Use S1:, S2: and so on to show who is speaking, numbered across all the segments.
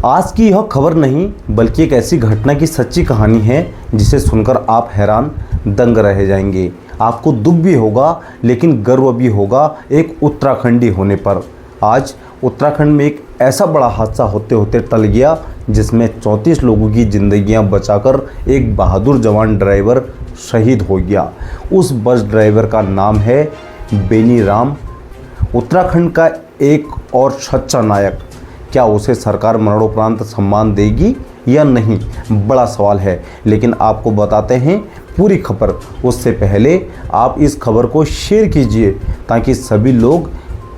S1: आज की यह खबर नहीं बल्कि एक ऐसी घटना की सच्ची कहानी है जिसे सुनकर आप हैरान दंग रह जाएंगे। आपको दुख भी होगा लेकिन गर्व भी होगा एक उत्तराखंडी होने पर। आज उत्तराखंड में एक ऐसा बड़ा हादसा होते होते टल गया जिसमें 34 लोगों की जिंदगियां बचाकर एक बहादुर जवान ड्राइवर शहीद हो गया। उस बस ड्राइवर का नाम है बेनी राम। उत्तराखंड का एक और सच्चा नायक। क्या उसे सरकार मरणोपरांत सम्मान देगी या नहीं, बड़ा सवाल है। लेकिन आपको बताते हैं पूरी खबर। उससे पहले आप इस खबर को शेयर कीजिए ताकि सभी लोग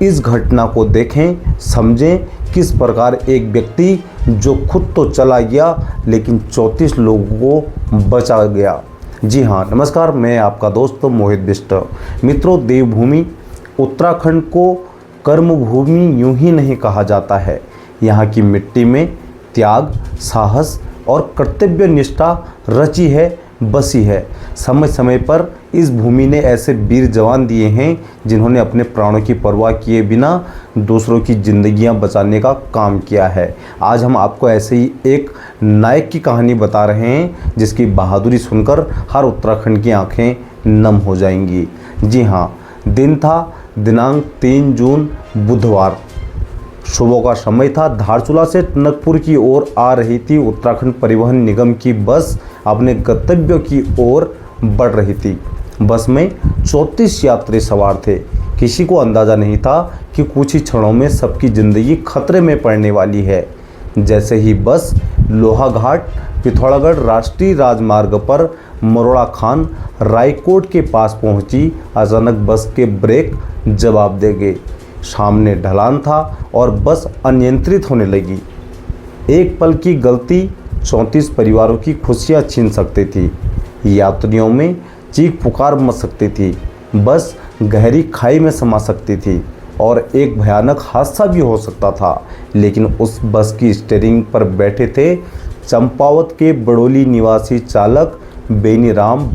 S1: इस घटना को देखें, समझें किस प्रकार एक व्यक्ति जो खुद तो चला गया लेकिन 34 लोगों को बचा गया। जी हाँ, नमस्कार, मैं आपका दोस्त मोहित बिष्ट। मित्रों, देवभूमि उत्तराखंड को कर्मभूमि यूं ही नहीं कहा जाता है। यहाँ की मिट्टी में त्याग, साहस और कर्तव्य निष्ठा रची है, बसी है। समय समय पर इस भूमि ने ऐसे वीर जवान दिए हैं जिन्होंने अपने प्राणों की परवाह किए बिना दूसरों की जिंदगियां बचाने का काम किया है। आज हम आपको ऐसे ही एक नायक की कहानी बता रहे हैं जिसकी बहादुरी सुनकर हर उत्तराखंड की आंखें नम हो जाएंगी। जी हाँ, दिन था दिनांक 3 जून बुधवार। सुबह का समय था। धारचूला से टनकपुर की ओर आ रही थी उत्तराखंड परिवहन निगम की बस अपने गंतव्य की ओर बढ़ रही थी। बस में 34 यात्री सवार थे। किसी को अंदाज़ा नहीं था कि कुछ ही क्षणों में सबकी ज़िंदगी खतरे में पड़ने वाली है। जैसे ही बस लोहाघाट पिथौरागढ़ राष्ट्रीय राजमार्ग पर मरोड़ा खान रायकोट के पास पहुंची, अचानक बस के ब्रेक जवाब दे गए। सामने ढलान था और बस अनियंत्रित होने लगी। एक पल की गलती 34 परिवारों की खुशियां छीन सकती थी। यात्रियों में चीख पुकार मच सकती थी। बस गहरी खाई में समा सकती थी और एक भयानक हादसा भी हो सकता था। लेकिन उस बस की स्टीयरिंग पर बैठे थे चंपावत के बड़ोली निवासी चालक बेनी राम।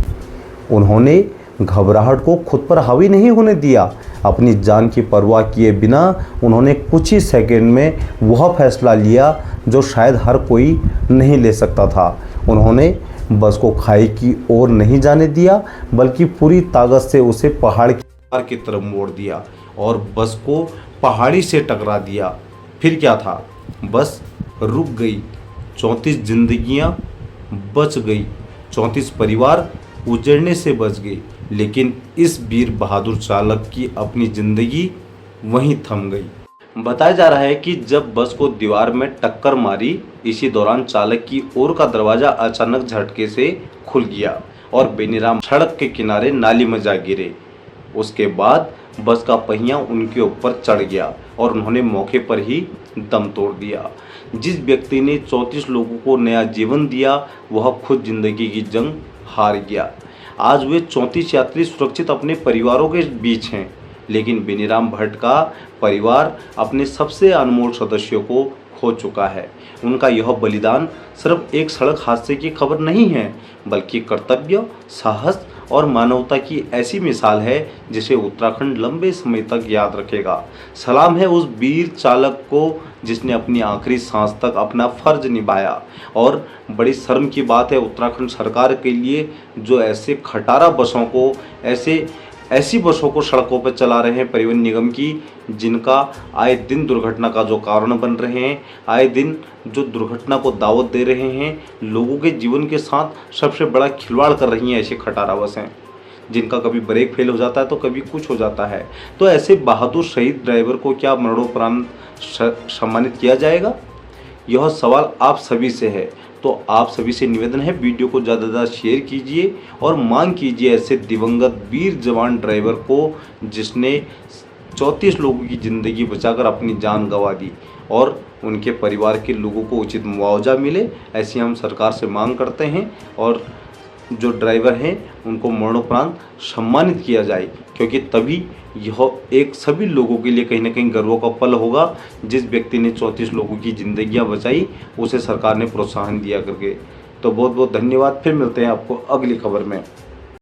S1: उन्होंने घबराहट को खुद पर हावी नहीं होने दिया। अपनी जान की परवाह किए बिना उन्होंने कुछ ही सेकंड में वह फैसला लिया जो शायद हर कोई नहीं ले सकता था। उन्होंने बस को खाई की ओर नहीं जाने दिया बल्कि पूरी ताकत से उसे पहाड़ की तरफ मोड़ दिया और बस को पहाड़ी से टकरा दिया। फिर क्या था, बस रुक गई। 34 जिंदगियां बच गई। 34 परिवार उजड़ने से बच गए। लेकिन इस वीर बहादुर चालक की अपनी जिंदगी वहीं थम गई। बताया जा रहा है कि जब बस को दीवार में टक्कर मारी, इसी दौरान चालक की ओर का दरवाजा अचानक झटके से खुल गया और बेनीराम सड़क के किनारे नाली में जा गिरे। उसके बाद बस का पहिया उनके ऊपर चढ़ गया और उन्होंने मौके पर ही दम तोड़ दिया। जिस व्यक्ति ने 34 लोगों को नया जीवन दिया, वह खुद जिंदगी की जंग हार गया। आज वे 34 यात्री सुरक्षित अपने परिवारों के बीच हैं, लेकिन बेनीराम भट्ट का परिवार अपने सबसे अनमोल सदस्यों को खो चुका है। उनका यह बलिदान सिर्फ एक सड़क हादसे की खबर नहीं है, बल्कि कर्तव्य, साहस और मानवता की ऐसी मिसाल है जिसे उत्तराखंड लंबे समय तक याद रखेगा। सलाम है उस वीर चालक को जिसने अपनी आखिरी सांस तक अपना फर्ज निभाया। और बड़ी शर्म की बात है उत्तराखंड सरकार के लिए जो ऐसे खटारा बसों को ऐसी बसों को सड़कों पर चला रहे हैं परिवहन निगम की, जिनका आए दिन दुर्घटना का जो कारण बन रहे हैं, आए दिन जो दुर्घटना को दावत दे रहे हैं, लोगों के जीवन के साथ सबसे बड़ा खिलवाड़ कर रही हैं ऐसी खटारा बसें, जिनका कभी ब्रेक फेल हो जाता है तो कभी कुछ हो जाता है। तो ऐसे बहादुर शहीद ड्राइवर को क्या मरणोपरांत सम्मानित किया जाएगा? यह सवाल आप सभी से है। तो आप सभी से निवेदन है, वीडियो को ज़्यादा से ज़्यादा शेयर कीजिए और मांग कीजिए ऐसे दिवंगत वीर जवान ड्राइवर को जिसने 34 लोगों की ज़िंदगी बचाकर अपनी जान गंवा दी और उनके परिवार के लोगों को उचित मुआवजा मिले। ऐसी हम सरकार से मांग करते हैं और जो ड्राइवर हैं उनको मरणोपरांत सम्मानित किया जाए, क्योंकि तभी यह एक सभी लोगों के लिए कहीं ना कहीं गर्व का पल होगा। जिस व्यक्ति ने 34 लोगों की जिंदगियां बचाई उसे सरकार ने प्रोत्साहन दिया करके। तो बहुत बहुत धन्यवाद। फिर मिलते हैं आपको अगली खबर में।